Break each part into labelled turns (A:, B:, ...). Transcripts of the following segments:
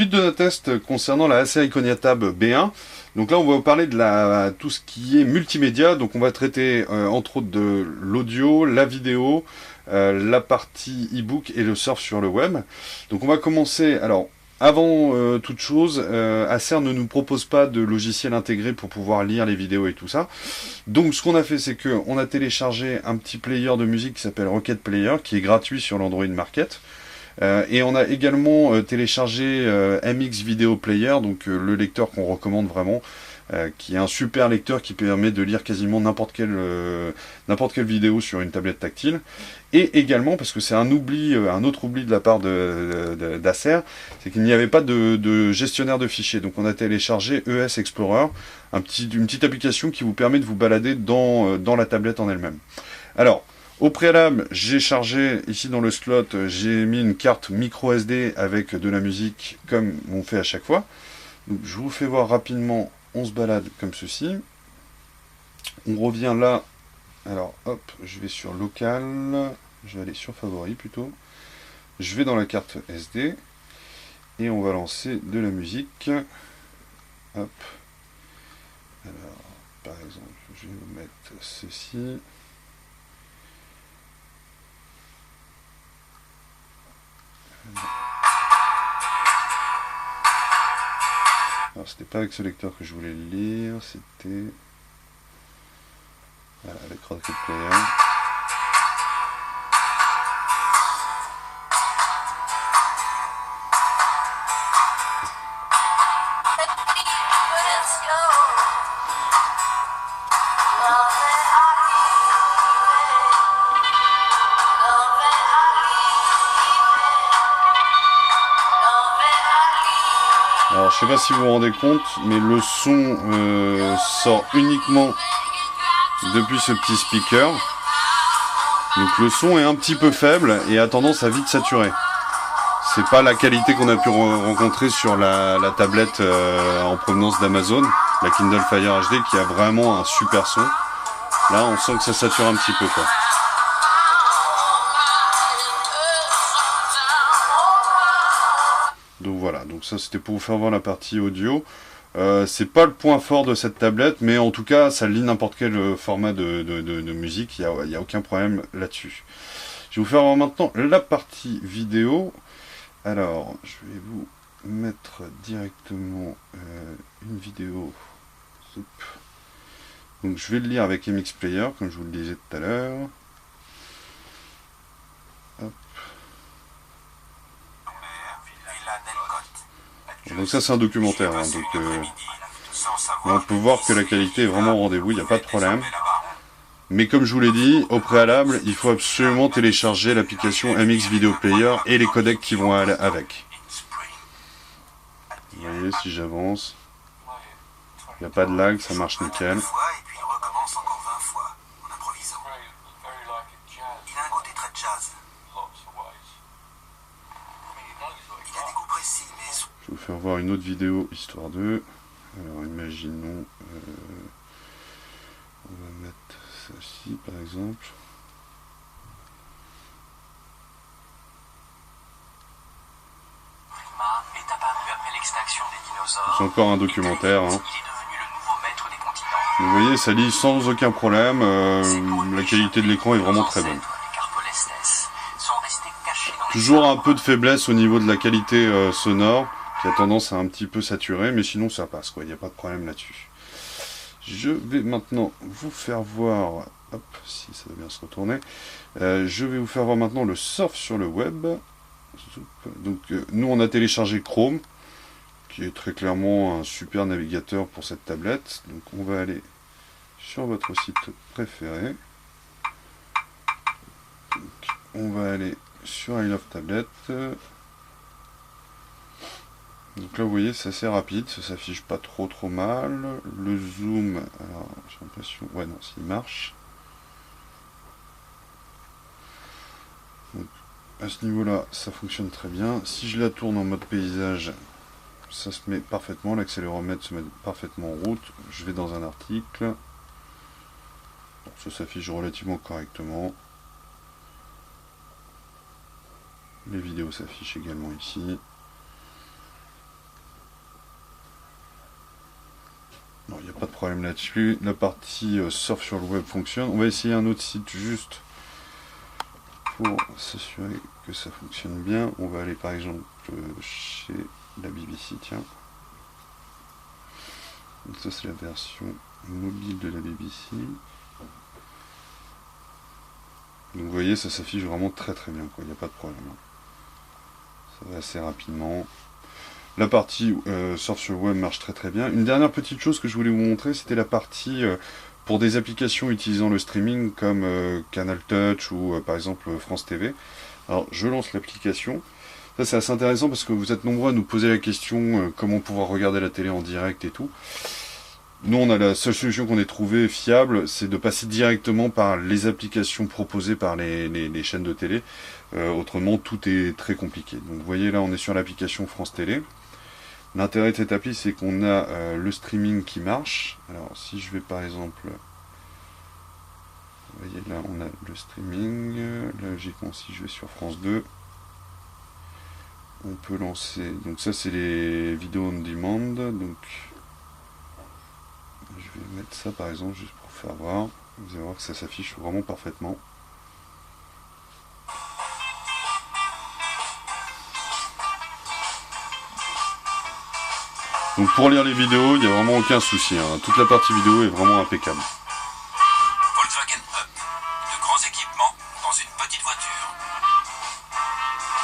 A: Suite de notre test concernant la Acer Iconia Tab B1. Donc là, on va vous parler de tout ce qui est multimédia. Donc on va traiter entre autres de l'audio, la vidéo, la partie e-book et le surf sur le web. Donc on va commencer. Alors, avant toute chose, Acer ne nous propose pas de logiciel intégré pour pouvoir lire les vidéos et tout ça. Donc ce qu'on a fait, c'est qu'on a téléchargé un petit player de musique qui s'appelle Rocket Player, qui est gratuit sur l'Android Market. Et on a également téléchargé MX Video Player, donc le lecteur qu'on recommande vraiment, qui est un super lecteur qui permet de lire quasiment n'importe quelle vidéo sur une tablette tactile. Et également, parce que c'est un autre oubli de la part d'Acer, c'est qu'il n'y avait pas de gestionnaire de fichiers. Donc on a téléchargé ES Explorer, une petite application qui vous permet de vous balader dans la tablette en elle-même. Alors, au préalable, j'ai chargé, ici dans le slot, j'ai mis une carte micro SD avec de la musique, comme on fait à chaque fois. Donc, je vous fais voir rapidement, on se balade comme ceci. On revient là, alors hop, je vais sur local, je vais aller sur favori plutôt. Je vais dans la carte SD, et on va lancer de la musique. Hop. Alors, par exemple, je vais vous mettre ceci. Alors c'était pas avec ce lecteur que je voulais le lire, c'était voilà, avec Rocket Player. Alors je sais pas si vous vous rendez compte, mais le son sort uniquement depuis ce petit speaker. Donc le son est un petit peu faible et a tendance à vite saturer. C'est pas la qualité qu'on a pu rencontrer sur la tablette en provenance d'Amazon, la Kindle Fire HD, qui a vraiment un super son. Là on sent que ça sature un petit peu quoi. Donc voilà, donc ça c'était pour vous faire voir la partie audio. C'est pas le point fort de cette tablette, mais en tout cas ça lit n'importe quel format de musique, il n'y a aucun problème là-dessus. Je vais vous faire voir maintenant la partie vidéo. Alors, je vais vous mettre directement une vidéo. Donc je vais le lire avec MX Player, comme je vous le disais tout à l'heure. Donc ça c'est un documentaire, hein, donc on peut voir que la qualité est vraiment au rendez-vous, il n'y a pas de problème. Mais comme je vous l'ai dit, au préalable, il faut absolument télécharger l'application MX Video Player et les codecs qui vont aller avec. Vous voyez, si j'avance, il n'y a pas de lag, ça marche nickel. Je vais vous faire voir une autre vidéo, histoire d'eux. Alors imaginons, on va mettre celle-ci par exemple. C'est encore un documentaire. Hein. Vous voyez, ça lit sans aucun problème. La qualité de l'écran est vraiment très bonne. Toujours un peu de faiblesse au niveau de la qualité sonore, qui a tendance à un petit peu saturer, mais sinon ça passe, quoi. Il n'y a pas de problème là-dessus. Je vais maintenant vous faire voir, hop, si ça va bien se retourner, je vais vous faire voir maintenant le surf sur le web. Donc nous on a téléchargé Chrome, qui est très clairement un super navigateur pour cette tablette. Donc on va aller sur votre site préféré. Donc, on va aller sur I Love Tablet. Donc là vous voyez c'est assez rapide, ça s'affiche pas trop mal. Le zoom, alors j'ai l'impression, ouais non, s'il marche. Donc à ce niveau là ça fonctionne très bien. Si je la tourne en mode paysage, ça se met parfaitement, l'accéléromètre se met parfaitement en route. Je vais dans un article. Bon, ça s'affiche relativement correctement. Les vidéos s'affichent également ici. problème là-dessus. La partie surf sur le web fonctionne. On va essayer un autre site juste pour s'assurer que ça fonctionne bien. On va aller par exemple chez la BBC, tiens. Donc ça c'est la version mobile de la BBC. Donc vous voyez, ça s'affiche vraiment très bien, quoi. Il n'y a pas de problème. Ça va assez rapidement. La partie surf sur le web marche très bien. Une dernière petite chose que je voulais vous montrer, c'était la partie pour des applications utilisant le streaming comme Canal Touch ou par exemple France TV. Alors je lance l'application. Ça c'est assez intéressant parce que vous êtes nombreux à nous poser la question comment pouvoir regarder la télé en direct et tout. Nous on a la seule solution qu'on ait trouvée fiable, c'est de passer directement par les applications proposées par les chaînes de télé. Autrement tout est très compliqué. Donc vous voyez là on est sur l'application France Télé. L'intérêt de cette appli, c'est qu'on a le streaming qui marche. Alors, si je vais par exemple... Vous voyez, là, on a le streaming. Logiquement, si je vais sur France 2, on peut lancer... Donc ça, c'est les vidéos on demand. Donc, je vais mettre ça, par exemple, juste pour faire voir. Vous allez voir que ça s'affiche vraiment parfaitement. Donc pour lire les vidéos, il n'y a vraiment aucun souci, hein. Toute la partie vidéo est vraiment impeccable.
B: Volkswagen Up, de grands équipements dans une petite voiture.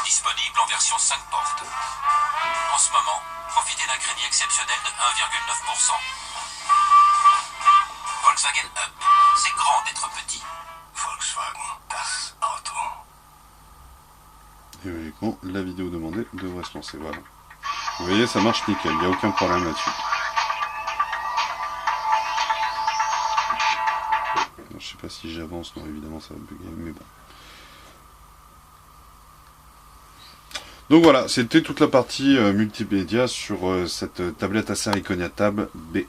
B: Disponible en version 5 portes. En ce moment, profitez d'un crédit exceptionnel de 1,9%. Volkswagen Up, c'est grand d'être petit. Volkswagen, das Auto.
A: Et logiquement, la vidéo demandée devrait se lancer, voilà. Vous voyez, ça marche nickel, il n'y a aucun problème là-dessus. Je sais pas si j'avance, non évidemment ça va bugger, mais bon. Donc voilà, c'était toute la partie multimédia sur cette tablette Acer Iconia Tab B1.